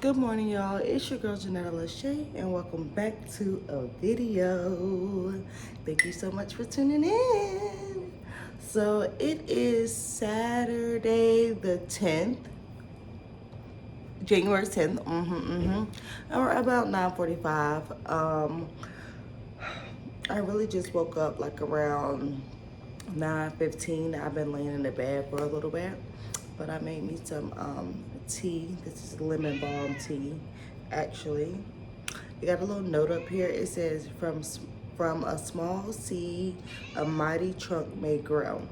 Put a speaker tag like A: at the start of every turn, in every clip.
A: Good morning, y'all. It's your girl Janetta Lachey, and welcome back to a video. Thank you so much for tuning in. So it is Saturday the 10th, January 10th. Or about 9:45. I really just woke up like around 9:15. I've been laying in the bed for a little bit, but I made me some tea. This is lemon balm tea, actually. You got a little note up here. It says from a small seed, a mighty trunk may grow.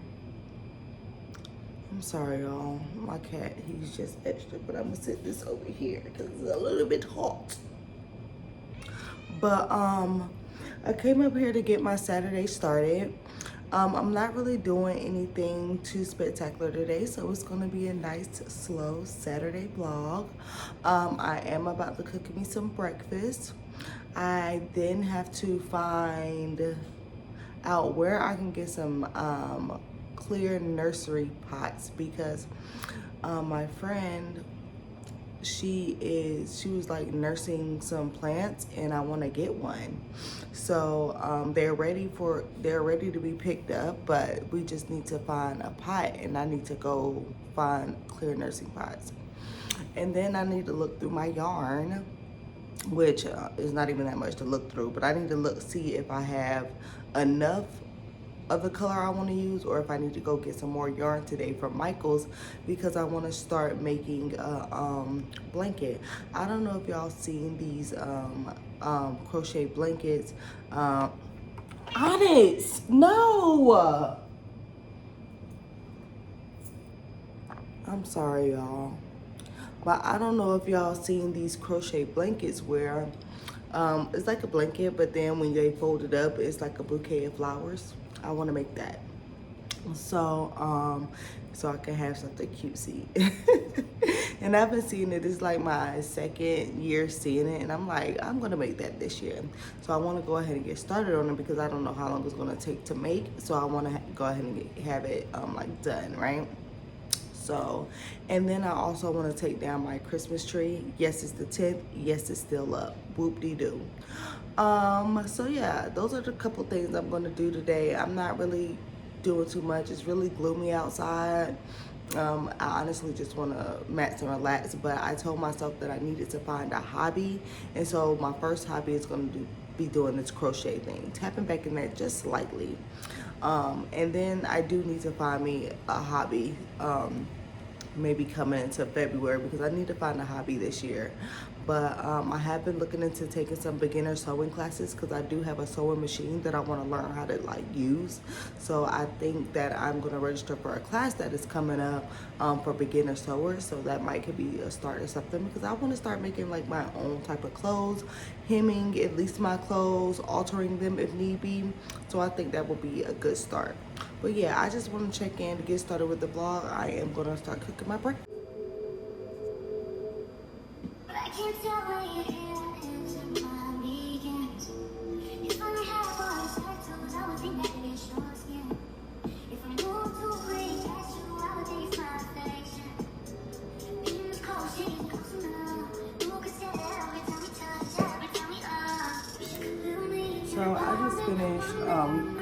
A: I'm sorry, y'all. My cat, he's just extra, but I'm gonna sit this over here because it's a little bit hot. But I came up here to get my Saturday started. I'm not really doing anything too spectacular today, so it's gonna be a nice, slow Saturday vlog. I am about to cook me some breakfast. I then have to find out where I can get some clear nursery pots because my friend, she was like nursing some plants and I want to get one. So they're ready to be picked up, but we just need to find a pot and I need to go find clear nursing pots. And then I need to look through my yarn, which is not even that much to look through, but I need to see if I have enough of the color I want to use or if I need to go get some more yarn today from Michael's because I want to start making a blanket. I don't know if y'all seen these crochet blankets. Onyx, no! I'm sorry, y'all. But I don't know if y'all seen these crochet blankets where it's like a blanket, but then when they fold it up, it's like a bouquet of flowers. I want to make that. So I can have something cutesy. And I've been seeing it. It's like my second year seeing it, and I'm like, I'm gonna make that this year. So I want to go ahead and get started on it because I don't know how long it's gonna take to make. So I want to go ahead and have it like done, right? So, and then I also want to take down my Christmas tree. Yes, it's the 10th. Yes, it's still up. Whoop-de-doo. So yeah, those are the couple things I'm going to do today. I'm not really doing too much. It's really gloomy outside. I honestly just want to max and relax, but I told myself that I needed to find a hobby. And so my first hobby is going to be doing this crochet thing, tapping back in that just slightly. And then I do need to find me a hobby. Maybe coming into February because I need to find a hobby this year. But I have been looking into taking some beginner sewing classes because I do have a sewing machine that I want to learn how to like use. So I think that I'm going to register for a class that is coming up for beginner sewers. So that might could be a start or something because I want to start making like my own type of clothes, hemming at least my clothes, altering them if need be. So I think that will be a good start. But yeah, I just want to check in to get started with the vlog. I am going to start cooking my breakfast. So I just finished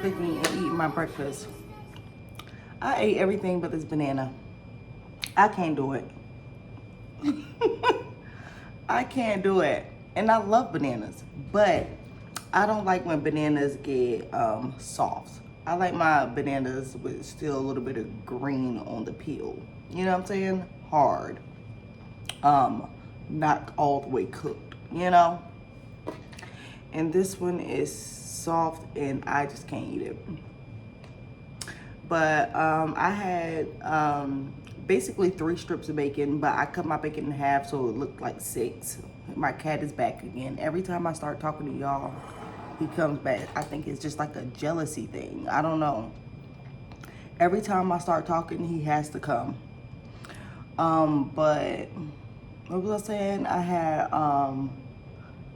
A: cooking and eating my breakfast. I ate everything but this banana. I can't do it. I can't do it. And I love bananas, but I don't like when bananas get soft. I like my bananas with still a little bit of green on the peel. You know what I'm saying? Hard. Not all the way cooked, you know? And this one is soft and I just can't eat it. But I had basically 3 strips of bacon, but I cut my bacon in half so it looked like 6. My cat is back again. Every time I start talking to y'all, he comes back. I think it's just like a jealousy thing. I don't know. Every time I start talking, he has to come. But what was I saying? I had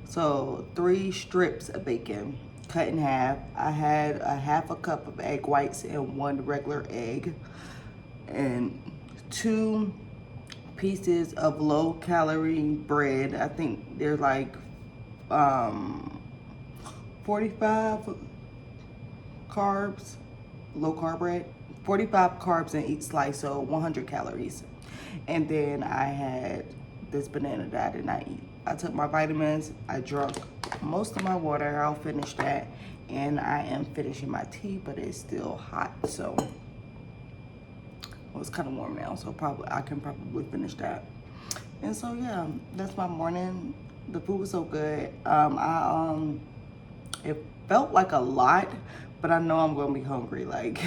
A: so 3 strips of bacon cut in half. I had a half a cup of egg whites and 1 regular egg and 2 pieces of low calorie bread. I think they're like 45 carbs, low carb bread, 45 carbs in each slice, so 100 calories. And then I had this banana that I did not eat. I took my vitamins, I drank most of my water, I'll finish that, and I am finishing my tea, but it's still hot, so well, it's kind of warm now, so I can probably finish that. And so yeah, that's my morning. The food was so good. It felt like a lot, but I know I'm gonna be hungry like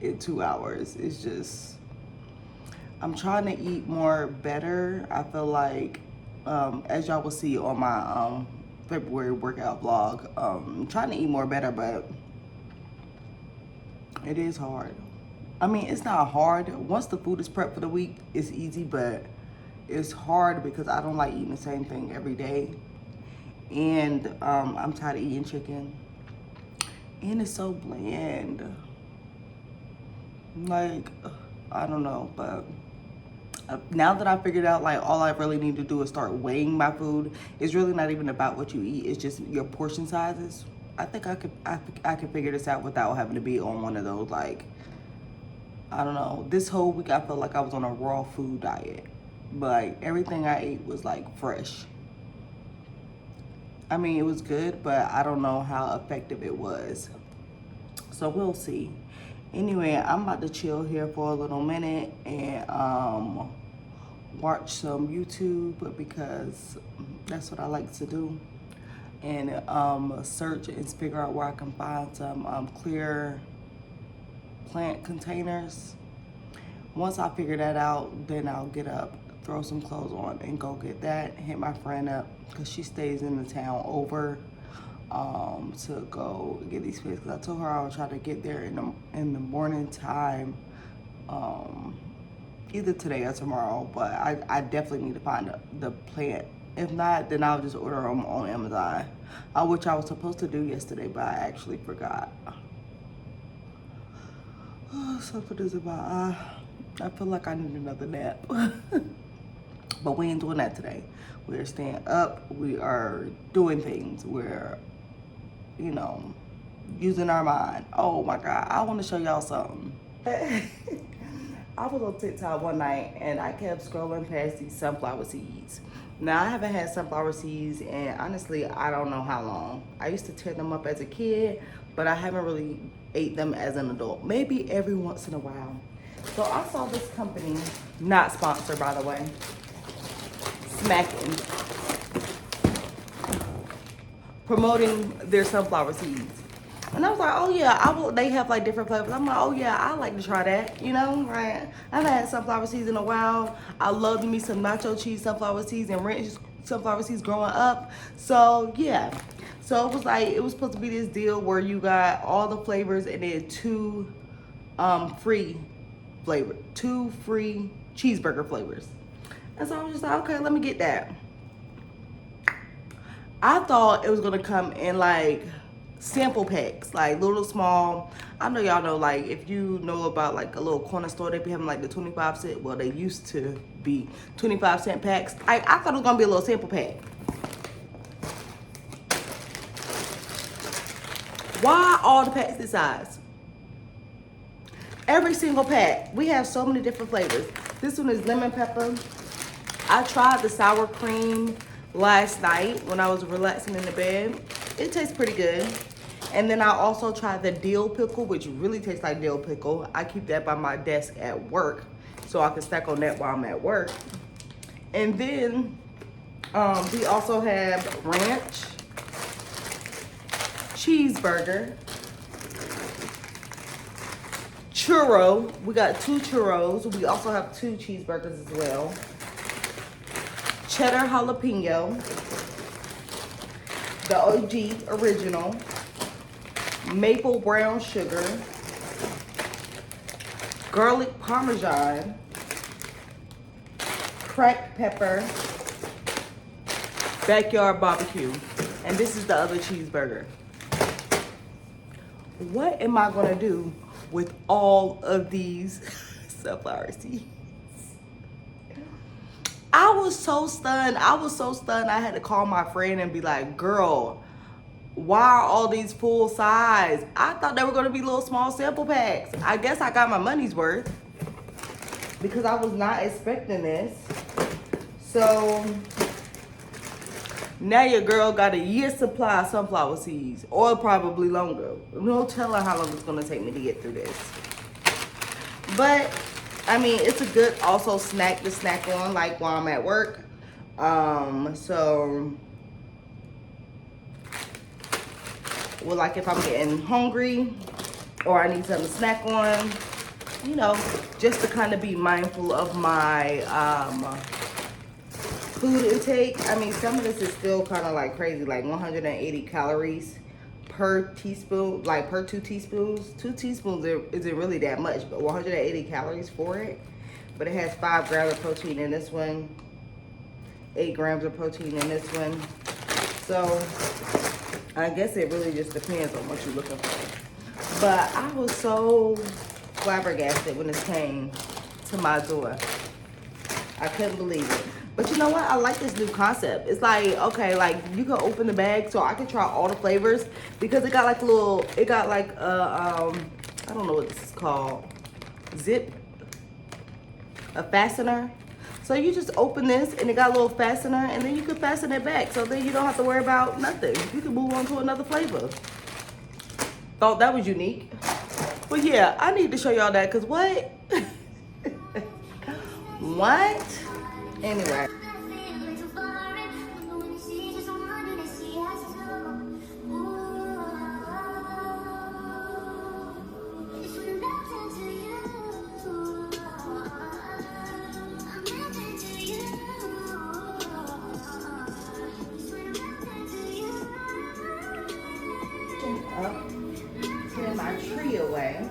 A: in 2 hours. It's just, I'm trying to eat more better. I feel like, as y'all will see on my February workout vlog, I'm trying to eat more better, but it is hard. I mean, it's not hard. Once the food is prepped for the week, it's easy, but it's hard because I don't like eating the same thing every day. And I'm tired of eating chicken. And it's so bland. Like, I don't know, but now that I figured out, like, all I really need to do is start weighing my food. It's really not even about what you eat. It's just your portion sizes. I think I could figure this out without having to be on one of those, like, I don't know. This whole week I felt like I was on a raw food diet. But like, everything I ate was like fresh. I mean, it was good, but I don't know how effective it was. So we'll see. Anyway, I'm about to chill here for a little minute and watch some YouTube because that's what I like to do. And search and figure out where I can find some clear plant containers. Once I figure that out, then I'll get up, throw some clothes on, and go get that. Hit my friend up because she stays in the town over to go get these plants. Because I told her I would try to get there in the morning time, either today or tomorrow. But I definitely need to find the plant. If not, then I'll just order them on Amazon, which I was supposed to do yesterday, but I actually forgot. Something is about I feel like I need another nap. But we ain't doing that today. We're staying up. We are doing things. We're, you know, using our mind. Oh my God, I want to show y'all something. I was on TikTok one night and I kept scrolling past these sunflower seeds. Now, I haven't had sunflower seeds and honestly, I don't know how long. I used to tear them up as a kid, but I haven't really ate them as an adult. Maybe every once in a while. So I saw this company, not sponsored by the way, Smacking, promoting their sunflower seeds. And I was like, oh yeah, they have like different flavors. I'm like, oh yeah, I like to try that, you know, right? I've had sunflower seeds in a while. I loved me some nacho cheese sunflower seeds and ranch sunflower seeds growing up. So yeah, so it was like, it was supposed to be this deal where you got all the flavors and then two free cheeseburger flavors. And so I was just like, okay, let me get that. I thought it was gonna come in like sample packs, like little small. I know y'all know, like if you know about like a little corner store, they be having like the 25 cent, well they used to be 25-cent packs. I thought it was gonna be a little sample pack. Why all the packs this size? Every single pack, we have so many different flavors. This one is lemon pepper. I tried the sour cream last night when I was relaxing in the bed. It tastes pretty good. And then I also tried the dill pickle, which really tastes like dill pickle. I keep that by my desk at work, so I can snack on that while I'm at work. And then we also have ranch, cheeseburger, churro. We got 2 churros. We also have 2 cheeseburgers as well. Cheddar jalapeno, the OG original, maple brown sugar, garlic parmesan, cracked pepper, backyard barbecue, and this is the other cheeseburger. What am I gonna do with all of these sunflower seeds? I was so stunned. I was so stunned. I had to call my friend and be like, girl, why are all these full size? I thought they were going to be little small sample packs. I guess I got my money's worth because I was not expecting this. So now your girl got a year's supply of sunflower seeds, or probably longer. No telling how long it's going to take me to get through this. But I mean, it's a good also snack to snack on, like while I'm at work. So, well, like if I'm getting hungry or I need something to snack on, you know, just to kind of be mindful of my food intake. I mean, some of this is still kind of like crazy, like 180 calories per teaspoon, like per 2 teaspoons. 2 teaspoons isn't really that much, but 180 calories for it. But it has 5 grams of protein in this one, 8 grams of protein in this one. So I guess it really just depends on what you're looking for. But I was so flabbergasted when this came to my door. I couldn't believe it. But you know what? I like this new concept. It's like, okay, like you can open the bag so I can try all the flavors, because it got like a little, it got like I don't know what this is called, zip, a fastener. So you just open this and it got a little fastener, and then you can fasten it back. So then you don't have to worry about nothing. You can move on to another flavor. Thought that was unique. But yeah, I need to show y'all that, because what? What? Anyway. Up, putting my tree away.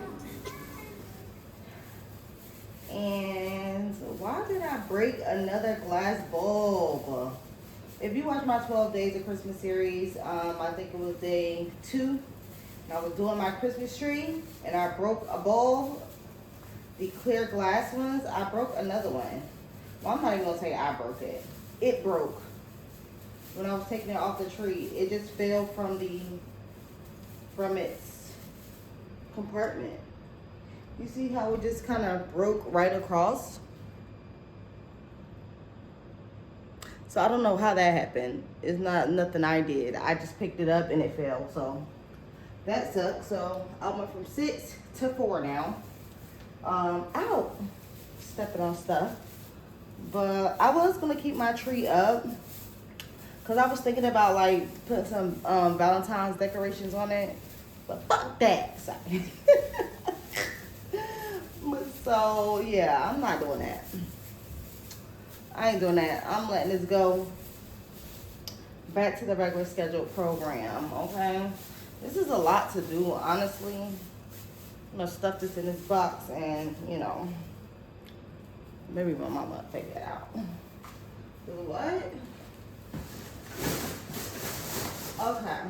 A: And why did I break another glass bulb? If you watch my 12 Days of Christmas series, I think it was day 2, and I was doing my Christmas tree, and I broke a bulb, the clear glass ones. I broke another one. Well, I'm not even gonna say I broke it. It broke. When I was taking it off the tree, it just fell from its compartment. You see how it just kind of broke right across? So I don't know how that happened. It's not nothing I did. I just picked it up and it fell. So that sucks. So I went from 6 to 4 now. Out. Stepping on stuff. But I was going to keep my tree up, because I was thinking about like putting some Valentine's decorations on it. But fuck that. So yeah, I'm not doing that. I ain't doing that. I'm letting this go back to the regular scheduled program, okay? This is a lot to do, honestly. I'm gonna stuff this in this box and, you know, maybe my mama will take that out. What? Okay.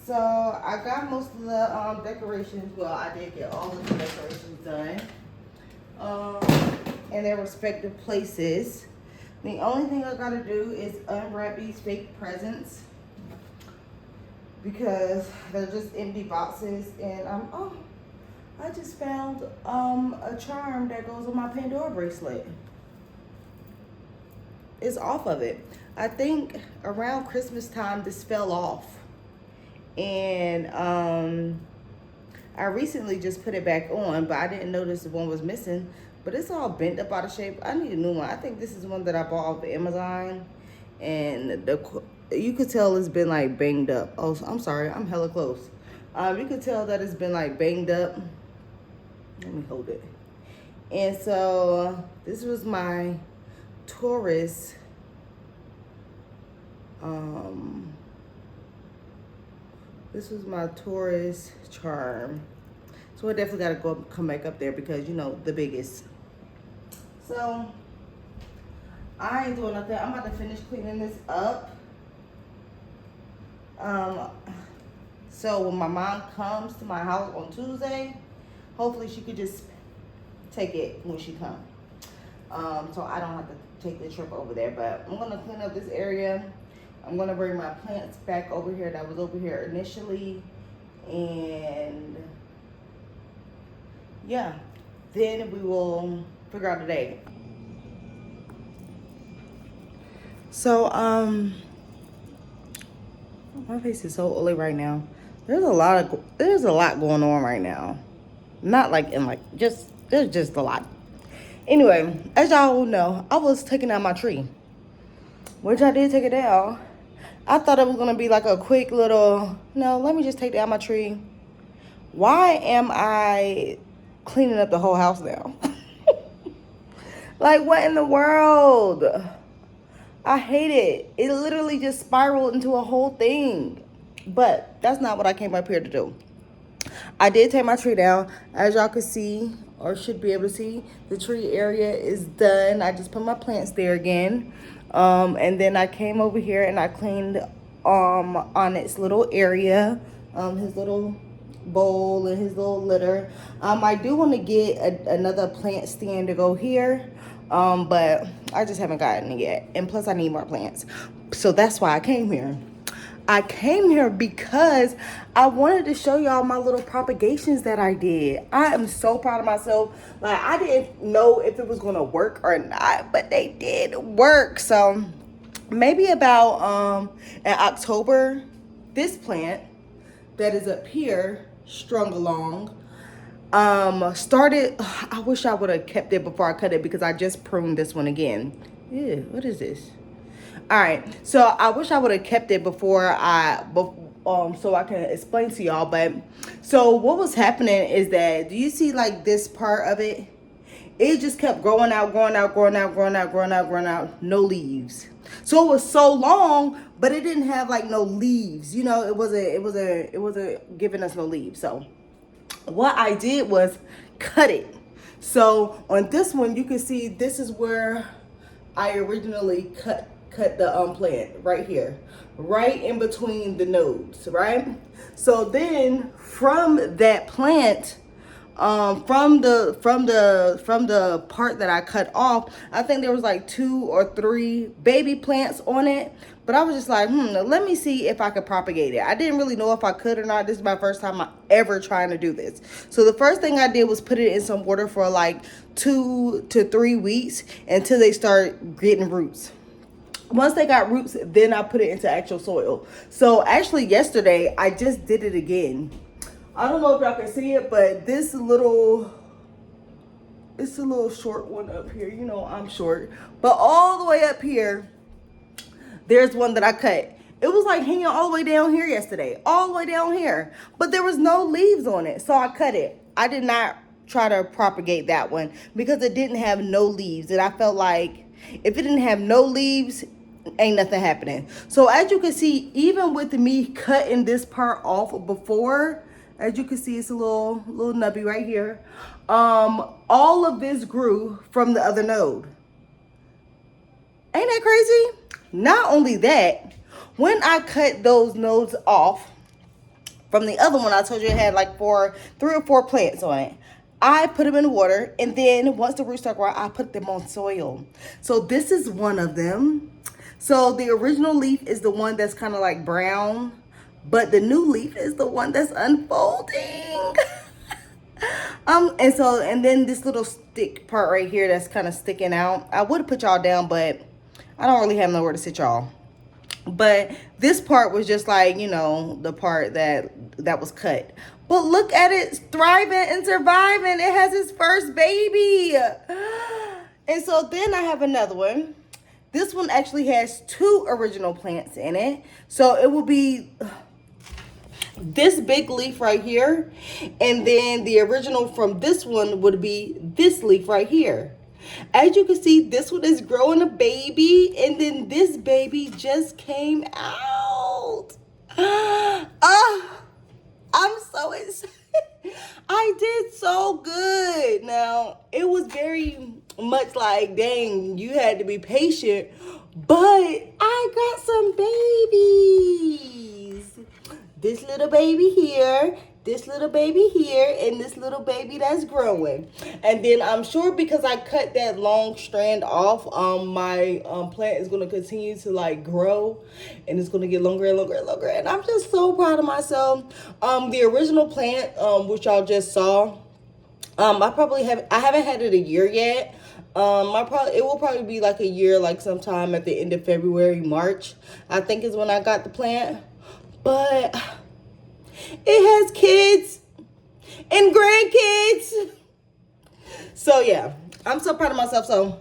A: So I got most of the decorations. Well, I did get all of the decorations done. In their respective places. The only thing I gotta do is unwrap these fake presents, because they're just empty boxes. And I just found a charm that goes on my Pandora bracelet. It's off of it. I think around Christmas time this fell off, and I recently just put it back on, but I didn't notice the one was missing. But it's all bent up out of shape. I need a new one. I think this is one that I bought off Amazon, and you could tell it's been like banged up. Oh, I'm sorry, I'm hella close. You could tell that it's been like banged up. Let me hold it. And so this was my Taurus. This was my Taurus charm. So I definitely gotta come back up there, because you know, the biggest. So I ain't doing nothing. I'm about to finish cleaning this up. So when my mom comes to my house on Tuesday, hopefully she could just take it when she comes. so I don't have to take the trip over there. But I'm gonna clean up this area. I'm gonna bring my plants back over here that was over here initially, and yeah, then we will figure out the day. So my face is so oily right now. There's a lot going on right now. Not like in like there's just a lot. Anyway, as y'all know, I was taking down my tree, which I did take it down. I thought it was gonna be like a quick little, no, let me just take down my tree. Why am I cleaning up the whole house now? Like, what in the world? I hate it. It literally just spiraled into a whole thing. But that's not what I came up here to do. I did take my tree down. As y'all can see, or should be able to see, the tree area is done. I just put my plants there again. And then I came over here and I cleaned on its little area, his little bowl and his little litter. I do want to get another plant stand to go here, but I just haven't gotten it yet. And plus I need more plants. So that's why I came here. I came here because I wanted to show y'all my little propagations that I did. I am so proud of myself. Like, I didn't know if it was going to work or not, but they did work. So maybe about in October, this plant that is up here, strung along, started. I wish I would have kept it before I cut it because I just pruned this one again. Ew, what is this? All right, so I wish I would have kept it before so I can explain to y'all. But so what was happening is that, do you see like this part of it? It just kept growing out, no leaves. So it was so long, but it didn't have like no leaves. You know, it wasn't giving us no leaves. So what I did was cut it. So on this one, you can see this is where I originally cut the plant right here, right in between the nodes, right? So then from that plant, from the part that I cut off, I think there was like 2 or 3 baby plants on it. But I was just like, let me see if I could propagate it. I didn't really know if I could or not. This is my first time ever trying to do this. So the first thing I did was put it in some water for like 2 to 3 weeks until they start getting roots. Once they got roots, then I put it into actual soil. So actually yesterday, I just did it again. I don't know if y'all can see it, but it's a little short one up here. You know, I'm short. But all the way up here, there's one that I cut. It was like hanging all the way down here yesterday. All the way down here. But there was no leaves on it. So I cut it. I did not try to propagate that one because it didn't have no leaves. And I felt like if it didn't have no leaves, ain't nothing happening. So as you can see, even with me cutting this part off before, as you can see, it's a little nubby right here. All of this grew from the other node. Ain't that crazy? Not only that, when I cut those nodes off from the other one, I told you it had like 3 or 4 plants on it. I put them in water, and then once the roots start growing, I put them on soil. So this is one of them. So the original leaf is the one that's kind of like brown, but the new leaf is the one that's unfolding. And then this little stick part right here that's kind of sticking out. I would have put y'all down, but I don't really have nowhere to sit y'all. But this part was just like, you know, the part that was cut. But look at it thriving and surviving. It has its first baby. And so then I have another one. This one actually has 2 original plants in it. So it will be this big leaf right here. And then the original from this one would be this leaf right here. As you can see, this one is growing a baby. And then this baby just came out. I'm so excited. I did so good. Now, it was very much like, dang, you had to be patient. But I got some babies. This little baby here this little baby here and this little baby that's growing. And then I'm sure because I cut that long strand off, my plant is going to continue to like grow, and it's going to get longer and longer and longer. And I'm just so proud of myself. The original plant, which y'all just saw, I haven't had it a year yet. It will probably be like a year, like sometime at the end of February, March, I think is when I got the plant. But it has kids and grandkids. So yeah, I'm so proud of myself. So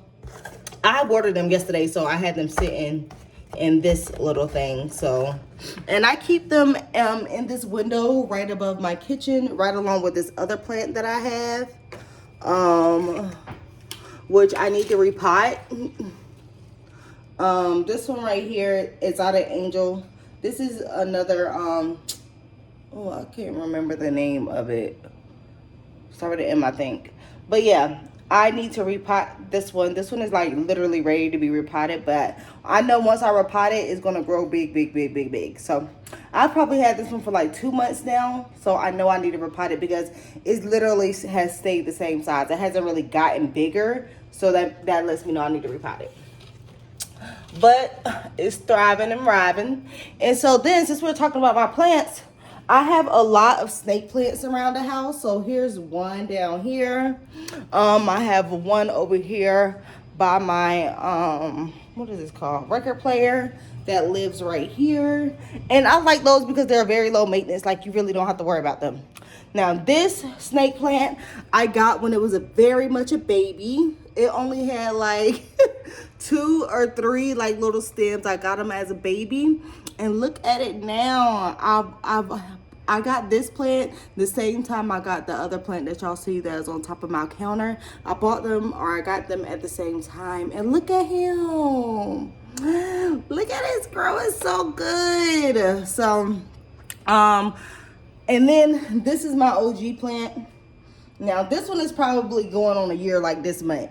A: I watered them yesterday, so I had them sitting in this little thing. So, and I keep them in this window right above my kitchen, right along with this other plant that I have, which I need to repot. This one right here is out of Angel. This is another, oh, I can't remember the name of it. Started with an M, I think. But yeah, I need to repot this one. This one is like literally ready to be repotted, but I know once I repot it, it's gonna grow big, big, big, big, big. So I probably had this one for like 2 months now. So I know I need to repot it because it literally has stayed the same size. It hasn't really gotten bigger. So that lets me know I need to repot it. But it's thriving and thriving. And so then, since we're talking about my plants, I have a lot of snake plants around the house. So here's one down here. I have one over here by my, what is this called? Record player that lives right here. And I like those because they're very low maintenance. Like, you really don't have to worry about them. Now, this snake plant I got when it was very much a baby. It only had like 2 or 3 like little stems. I got them as a baby, and look at it now. I got this plant the same time I got the other plant that y'all see that is on top of my counter. I bought them, or I got them at the same time, and look at him. Look at it, it's growing so good. So and then this is my OG plant. Now this one is probably going on a year like this month.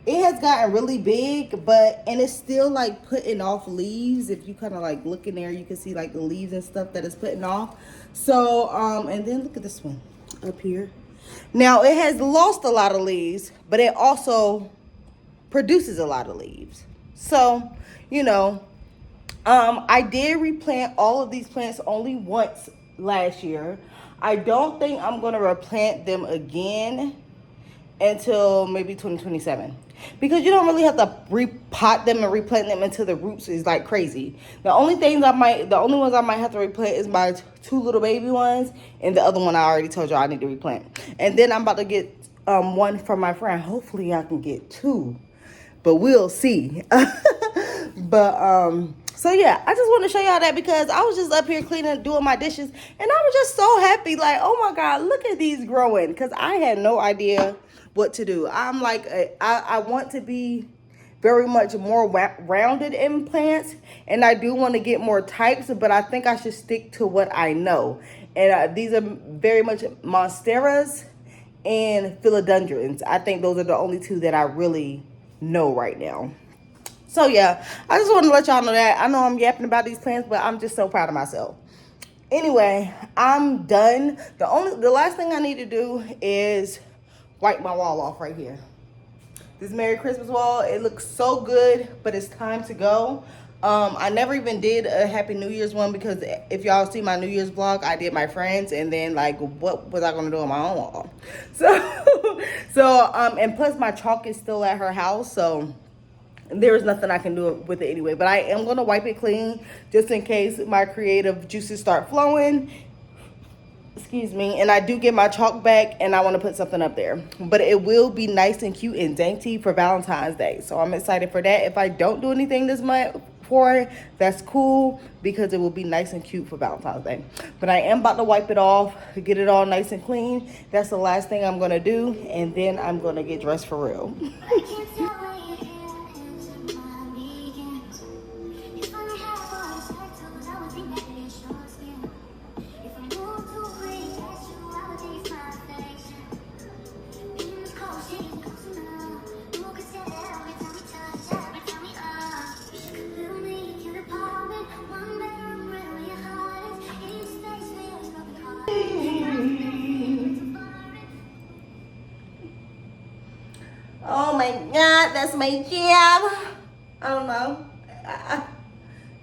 A: It has gotten really big, and it's still like putting off leaves. If you kind of like look in there, you can see like the leaves and stuff that it's putting off. So, and then look at this one up here. Now it has lost a lot of leaves, but it also produces a lot of leaves. So, you know, I did replant all of these plants only once last year. I don't think I'm going to replant them again until maybe 2027, because you don't really have to repot them and replant them until the roots is like crazy. The only ones I might have to replant is my 2 little baby ones, and the other one I already told you I need to replant. And then I'm about to get one from my friend. Hopefully I can get 2, but we'll see. But so yeah, I just want to show y'all that because I was just up here cleaning, doing my dishes, and I was just so happy, like, oh my God, look at these growing, because I had no idea what to do. I'm like, I want to be very much more rounded in plants, and I do want to get more types, but I think I should stick to what I know. And these are very much monsteras and philodendrons. I think those are the only 2 that I really know right now. So yeah, I just want to let y'all know that. I know I'm yapping about these plants, but I'm just so proud of myself. Anyway, I'm done. The last thing I need to do is wipe my wall off right here. This Merry Christmas wall, it looks so good, but it's time to go. I never even did a Happy New Year's one, because if y'all see my New Year's vlog, I did my friends, and then like, what was I gonna do on my own wall? So, and plus my chalk is still at her house, so there is nothing I can do with it anyway. But I am gonna wipe it clean just in case my creative juices start flowing. Excuse me. And I do get my chalk back, and I want to put something up there. But it will be nice and cute and dainty for Valentine's Day. So I'm excited for that. If I don't do anything this month for it, that's cool, because it will be nice and cute for Valentine's Day. But I am about to wipe it off, get it all nice and clean. That's the last thing I'm going to do. And then I'm going to get dressed for real. my God, that's my jam. I don't know.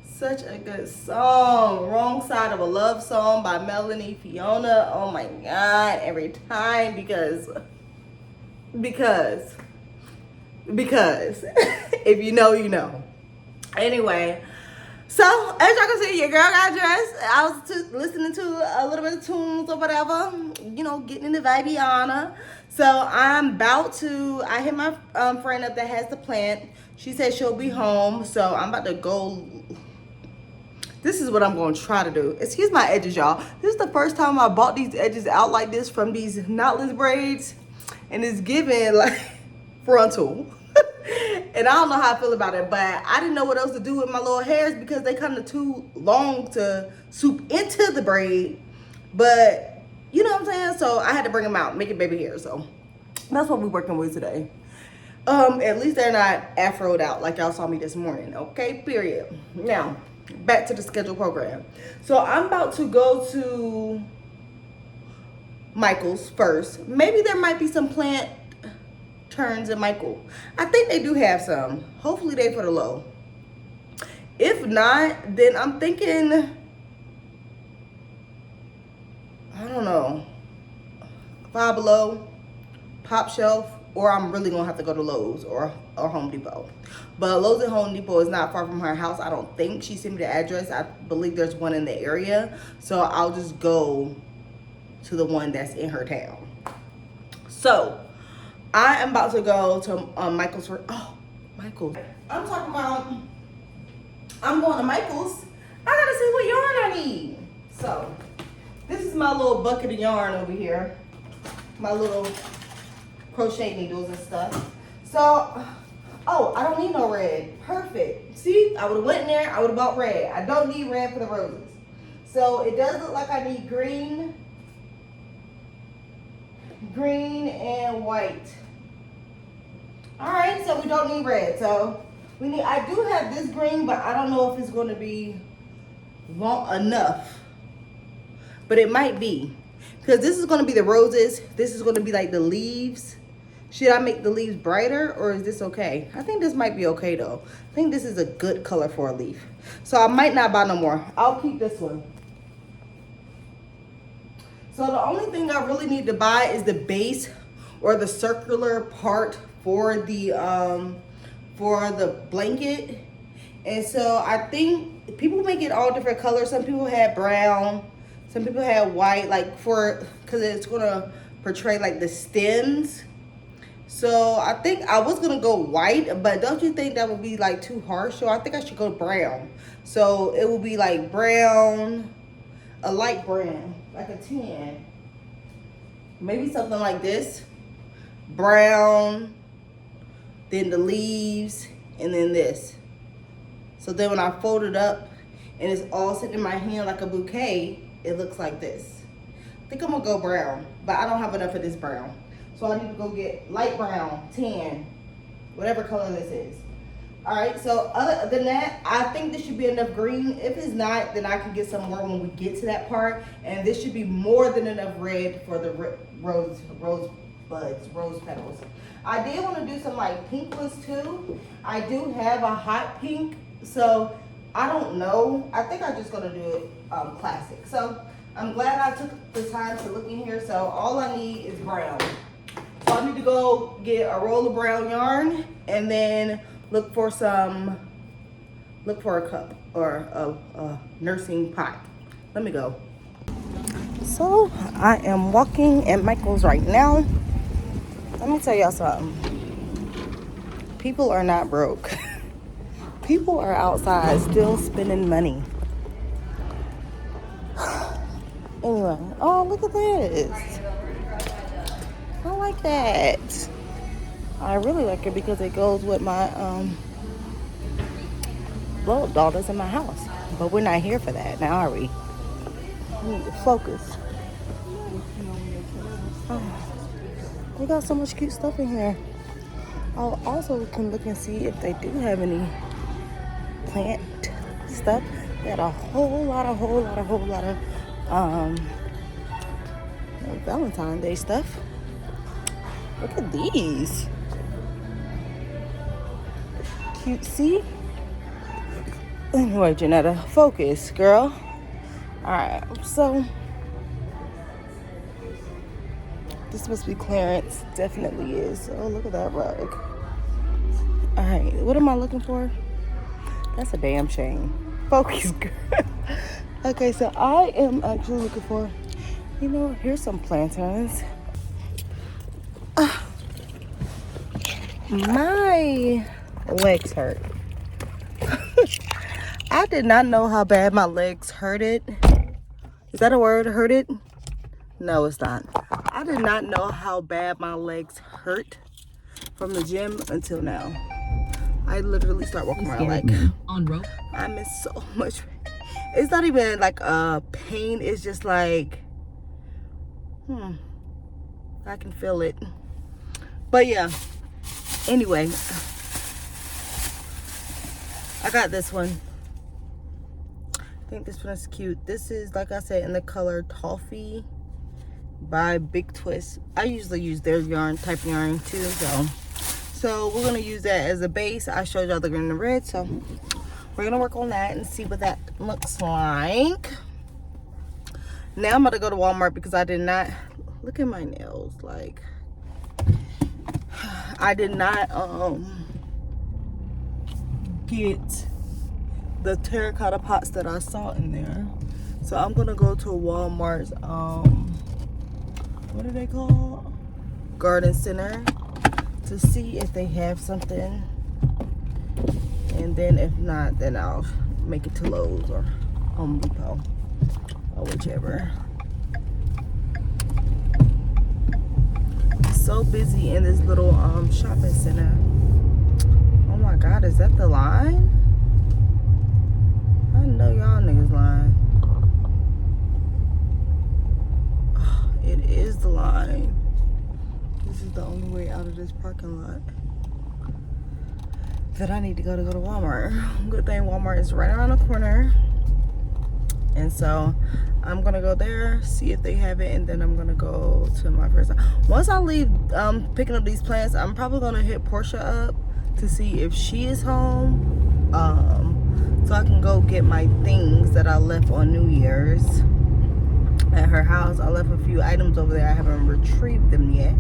A: Such a good song. Wrong Side of a Love Song by Melanie Fiona. Oh my God, every time because if you know, you know. Anyway, so as y'all can see, your girl got dressed. I was listening to a little bit of tunes or whatever, you know, getting in the Vibiana. So I'm about to, I hit my friend up that has the plant. She said she'll be home, so I'm about to go. This is what I'm going to try to do. Excuse my edges, y'all. This is the first time I bought these edges out like this from these knotless braids, and it's giving like frontal. And I don't know how I feel about it, but I didn't know what else to do with my little hairs because they kind of too long to swoop into the braid. But you know what I'm saying? So I had to bring them out, make it baby hair. So that's what we're working with today. At least they're not afroed out like y'all saw me this morning. Okay, period. Now, back to the scheduled program. So I'm about to go to Michael's first. Maybe there might be some plant turns in Michael. I think they do have some. Hopefully they put a low. If not, then I'm thinking, I don't know, Five Below, Pop Shelf, or I'm really gonna have to go to Lowe's or Home Depot. But Lowe's and Home Depot is not far from her house. I don't think she sent me the address. I believe there's one in the area. So I'll just go to the one that's in her town. So I am about to go to Michael's for, oh, Michael's. I'm talking about, I'm going to Michael's. I gotta see what yarn I need. So this is my little bucket of yarn over here. My little crochet needles and stuff. So, oh, I don't need no red. Perfect. See, I would have went in there, I would have bought red. I don't need red for the roses. So it does look like I need green and white. All right, so we don't need red. So we need, I do have this green, but I don't know if it's going to be long enough, but it might be, because this is going to be the roses. This is going to be like the leaves. Should I make the leaves brighter, or is this okay? I think this might be okay though. I think this is a good color for a leaf. So I might not buy no more. I'll keep this one. So the only thing I really need to buy is the base or the circular part for the blanket. And so I think people make it all different colors. Some people had brown, some people had white, like because it's gonna portray like the stems. So I think I was gonna go white, but don't you think that would be like too harsh? So I think I should go brown. So it will be like brown, a light brown, like a tan. Maybe something like this. Brown, then the leaves, and then this. So then when I fold it up and it's all sitting in my hand like a bouquet, it looks like this. I think I'm gonna go brown, but I don't have enough of this brown. So I need to go get light brown, tan, whatever color this is. All right, so other than that, I think this should be enough green. If it's not, then I can get some more when we get to that part. And this should be more than enough red for the rose buds, rose petals. I did want to do some like pink ones too. I do have a hot pink, so I don't know. I think I'm just gonna do it classic. So I'm glad I took the time to look in here. So all I need is brown. So I need to go get a roll of brown yarn and then look for a cup or a nursing pot. Let me go. So I am walking at Michael's right now. Let me tell y'all something. People are not broke. People are outside still spending money. Anyway, oh, look at this. I like that. I really like it because it goes with my blow up doll that's in my house. But we're not here for that now, are we? We need to focus. Oh, they got so much cute stuff in here. I also can look and see if they do have any plant stuff. They had a whole lot of Valentine's Day stuff. Look at these. cutesy. Anyway, Janetta, focus, girl. Alright, so this must be clearance. Definitely is. Oh, look at that rug. Alright, what am I looking for? That's a damn shame. Focus, girl. Okay, so I am actually looking for, you know, here's some plantains. My legs hurt. I did not know how bad my legs hurted. Is that a word, hurted? No, it's not. I did not know how bad my legs hurt from the gym until now. I literally start walking around like on rope. I'm in so much pain. It's not even like a pain, it's just like I can feel it. But yeah, anyway, I got this one. I think this one is cute. This is, like I said, in the color Toffee by Big Twist. I usually use their yarn, type yarn too, so we're gonna use that as a base. I showed y'all the green and the red, so we're gonna work on that and see what that looks like. Now I'm about to go to Walmart because I did not, look at my nails, like I did not get the terracotta pots that I saw in there. So I'm gonna go to Walmart's what are they called? Garden Center, to see if they have something. And then if not, then I'll make it to Lowe's or Home Depot or whichever. So busy in this little shopping center. Oh my God, is that the line? I know y'all niggas lying. Oh, it is the line. This is the only way out of this parking lot that I need to go to Walmart. Good thing Walmart is right around the corner. And so I'm gonna go there, see if they have it, and then I'm gonna go to my first. Once I leave picking up these plants, I'm probably gonna hit Portia up to see if she is home. So I can go get my things that I left on New Year's at her house. I left a few items over there. I haven't retrieved them yet.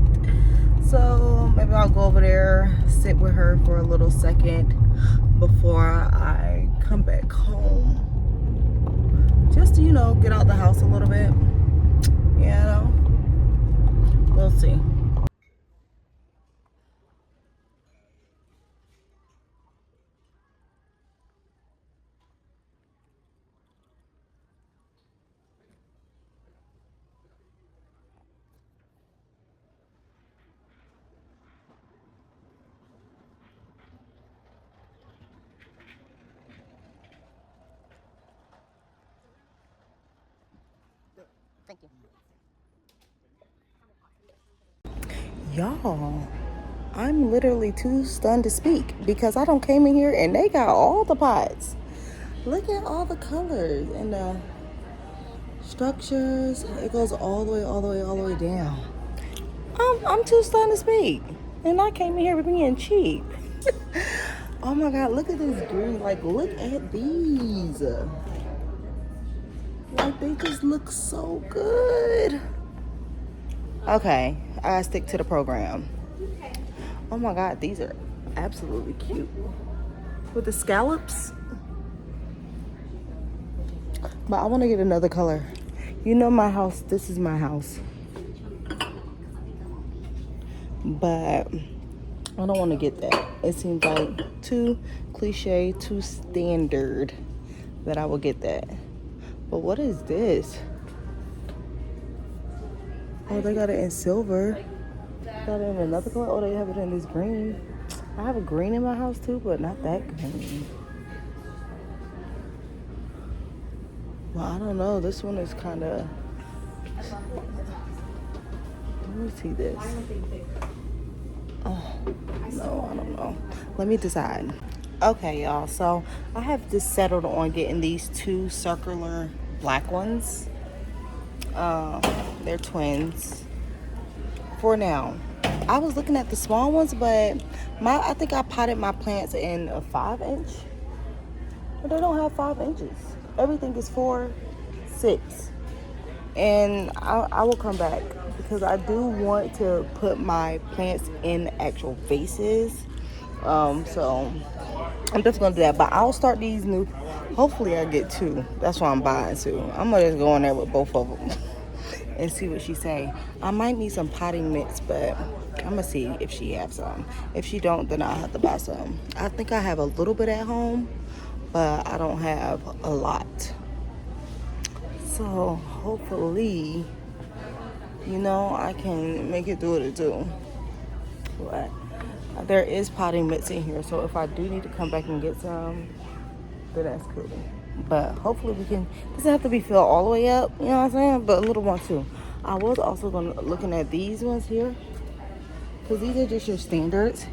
A: So maybe I'll go over there, sit with her for a little second before I come back home. Just to, you know, get out the house a little bit. You know, we'll see. Thank you. Y'all, I'm literally too stunned to speak because I don't came in here and they got all the pots. Look at all the colors and the structures. It goes all the way down. I'm too stunned to speak. And I came in here being cheap. Oh my God, look at this green. Like, look at these. Like, they just look so good. Okay, I stick to the program. Oh my God, these are absolutely cute. With the scallops. But I want to get another color. You know my house, this is my house. But I don't want to get that. It seems like too cliche, too standard that I will get that. But what is this? Oh, they got it in silver. Got it in another color. Oh, they have it in this green. I have a green in my house too, but not that green. Well, I don't know. This one is kind of... Let me see this. Oh, no, I don't know. Let me decide. Okay, y'all. So I have just settled on getting these two circular black ones. They're twins for now. I was looking at the small ones, but I think I potted my plants in a 5-inch. But they don't have 5 inches. Everything is 4, 6. And I will come back because I do want to put my plants in actual vases. So I'm just gonna do that. But I'll start these new. Hopefully I get 2. That's why I'm buying 2. I'm gonna just go in there with both of them and see what she say. I might need some potting mix, but I'm gonna see if she has some. If she don't, then I'll have to buy some. I think I have a little bit at home, but I don't have a lot. So hopefully, you know, I can make it do what it do. But there is potting mix in here, so if I do need to come back and get some, then that's cool. But hopefully we can. Doesn't have to be filled all the way up, you know what I'm saying? But a little one too. I was also looking at these ones here, because these are just your standards,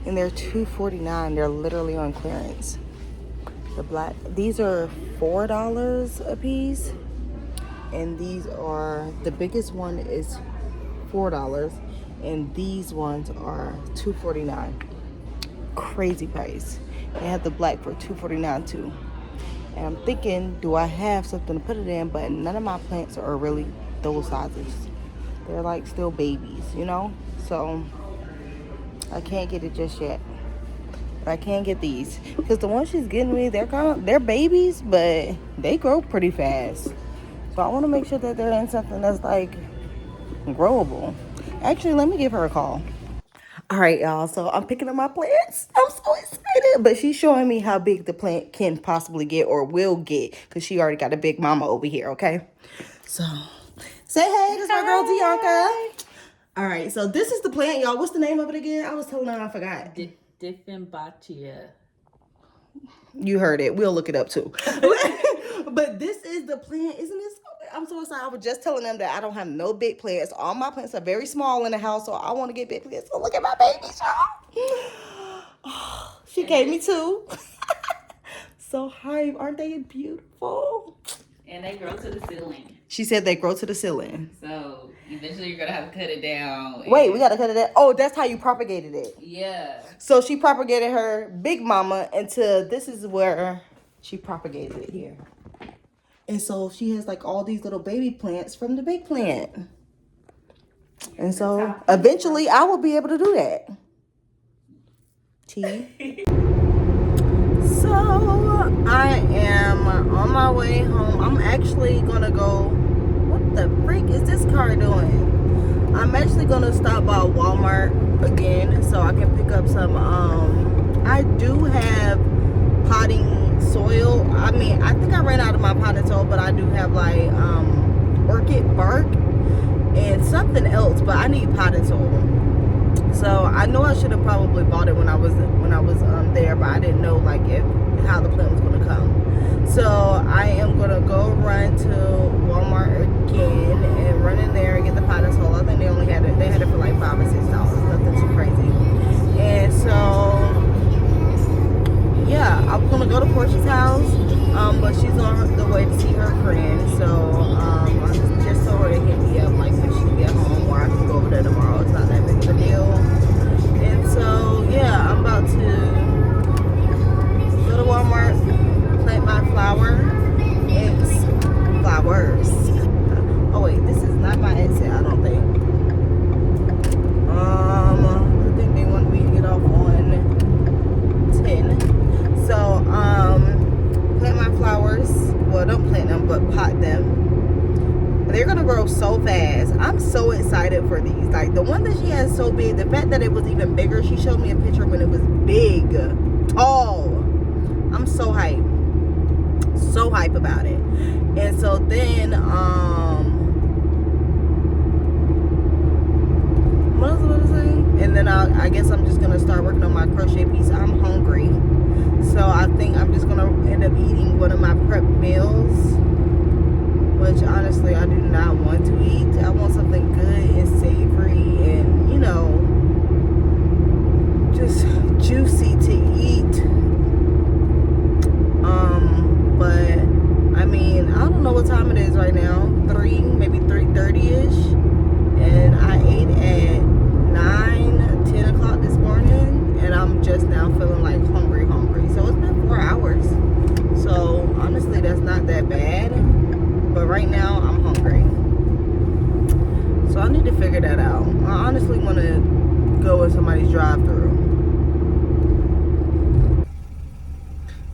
A: and they're $2.49. They're literally on clearance. The black, these are $4 a piece, and these are, the biggest one is $4, and these ones are $2.49. Crazy price. They have the black for $2.49 too. And I'm thinking, do I have something to put it in? But none of my plants are really those sizes. They're like still babies, you know? So I can't get it just yet. But I can get these. Because the ones she's getting me, they're babies, but they grow pretty fast. So I want to make sure that they're in something that's like growable. Actually, let me give her a call. All right, y'all. So I'm picking up my plants. I'm so excited. But she's showing me how big the plant can possibly get or will get, because she already got a big mama over here, okay? So say hey. This is my girl, Dianca. All right. So this is the plant, y'all. What's the name of it again? I was telling her I forgot.
B: Dieffenbachia.
A: You heard it. We'll look it up too. But this is the plant. Isn't this? I'm so excited. I was just telling them that I don't have no big plants. All my plants are very small in the house, so I want to get big plants. So look at my baby, y'all. Oh, she gave me 2. So hype. Aren't they beautiful?
B: And they grow to the ceiling.
A: She said they grow to the ceiling.
B: So eventually you're going to have to cut it down.
A: Wait, we got to cut it down. Oh, that's how you propagated it.
B: Yeah.
A: So she propagated her big mama into, this is where she propagated it here. And so she has like all these little baby plants from the big plant. And so eventually I will be able to do that. T. So I am on my way home. I'm actually gonna go, what the freak is this car doing? I'm actually gonna stop by Walmart again so I can pick up some, I do have potting soil. I mean, I think I ran out of my potting soil, but I do have like orchid bark and something else, but I need potting soil. So I know I should have probably bought it when I was there, but I didn't know like how the plant was gonna come. So I am gonna go run to Walmart again and run in there and get the potting soil. I think they had it for like $5 or $6, nothing too crazy. And so yeah, I'm gonna go to Portia's house, but she's on the way to see her friend. So I just told her to hit me up like when she get home, or I can go over there tomorrow. It's not that big of a deal. And so yeah, I'm about to go to Walmart, plant my flowers. Oh wait, this is not my exit, I don't think. I think they want me to get off on 10. So, plant my flowers. Well, don't plant them, but pot them. They're gonna grow so fast. I'm so excited for these. Like, the one that she has so big, the fact that it was even bigger, she showed me a picture when it was big, tall. I'm so hyped. So hype about it. And so then, what else was I saying? And then I guess I'm just gonna start working on my crochet piece. I'm hungry. So I think I'm just gonna end up eating one of my prep meals, which honestly I do not want to eat. I want something good and savory and, you know, just juicy to eat. But I mean, I don't know what time it is right now. 3, maybe 3:30ish, and I ate at 9. I need to figure that out. I honestly want to go in somebody's drive-thru.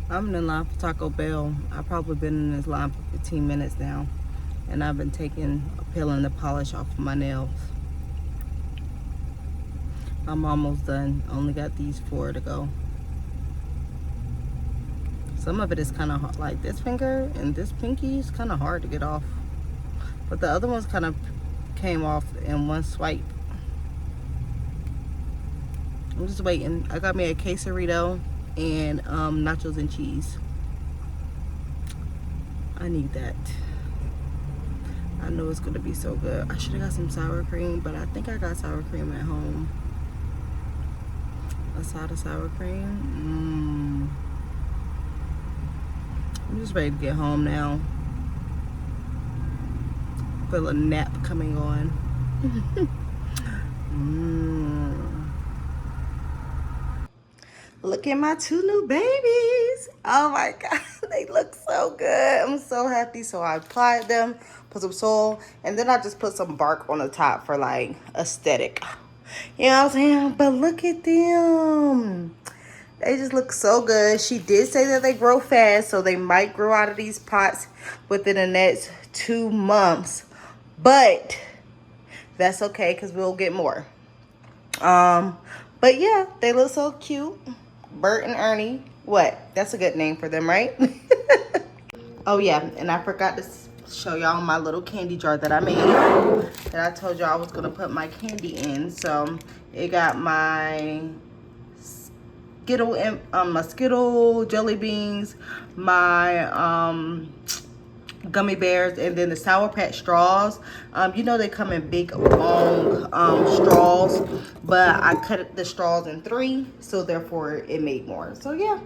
A: I'm in the line for Taco Bell. I've probably been in this line for 15 minutes now. And I've been peeling the polish off of my nails. I'm almost done. Only got these 4 to go. Some of it is kind of hard. Like this finger and this pinky is kind of hard to get off. But the other ones kind of came off in one swipe. I'm just waiting. I got me a quesarito and nachos and cheese. I need that. I know it's gonna be so good. I should have got some sour cream, but I think I got sour cream at home. A side of sour cream. I'm just ready to get home now. Feel a nap coming on. Look at my 2 new babies. Oh my God, they look so good. I'm so happy. So I applied them, put some soil, and then I just put some bark on the top for like aesthetic. You know what I'm saying? But look at them. They just look so good. She did say that they grow fast, so they might grow out of these pots within the next 2 months. But that's okay because we'll get more. But yeah, they look so cute. Bert and Ernie. What? That's a good name for them, right? Oh yeah, and I forgot to show y'all my little candy jar that I made. That I told y'all I was gonna put my candy in. So it got my Skittle jelly beans, my gummy bears, and then the Sour Patch straws. You know they come in big long straws, but I cut the straws in 3, so therefore it made more. So yeah,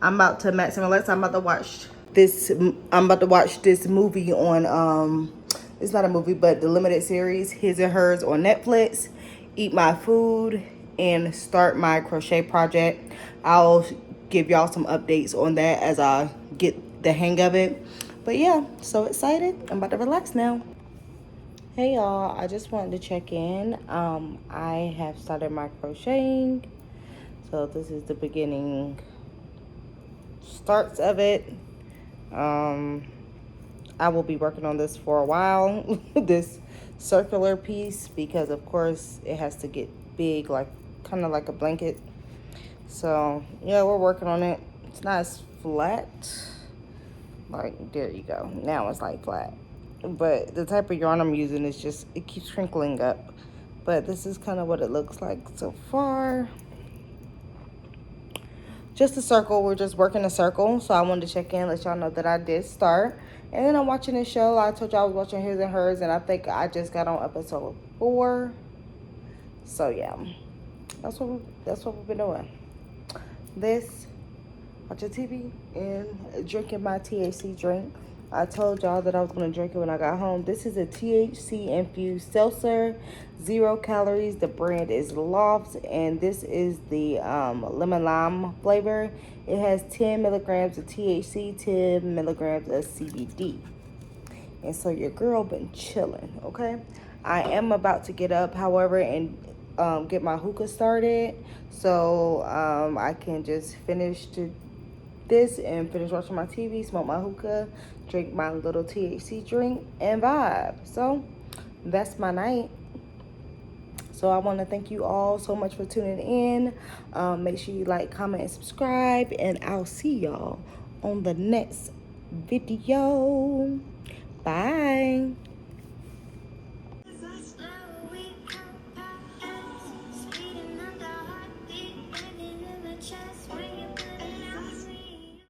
A: I'm about to max and relax. I'm about to watch this movie on it's not a movie but the limited series His and Hers on Netflix, eat my food, and start my crochet project. I'll give y'all some updates on that as I get the hang of it. But yeah, so excited. I'm about to relax now. Hey y'all, I just wanted to check in. I have started my crocheting. So this is the beginning starts of it. I will be working on this for a while. This circular piece, because of course it has to get big, like kind of like a blanket. So yeah, we're working on it. It's not as flat. Like, there you go. Now it's like flat. But the type of yarn I'm using is just, it keeps crinkling up. But this is kind of what it looks like so far. Just a circle. We're just working a circle. So I wanted to check in, let y'all know that I did start. And then I'm watching this show. I told y'all I was watching His and Hers, and I think I just got on episode 4. So yeah, that's what we've been doing. This, watching TV and drinking my THC drink. I told y'all that I was going to drink it when I got home. This is a THC infused seltzer, 0 calories. The brand is Loft, and this is the lemon lime flavor. It has 10 milligrams of THC, 10 milligrams of CBD. And so your girl been chilling, okay? I am about to get up, however, and get my hookah started, so I can just finish this and finish watching my TV, smoke my hookah, drink my little THC drink, and vibe. So that's my night. So I want to thank you all so much for tuning in. Make sure you like, comment, and subscribe, and I'll see y'all on the next video. Bye.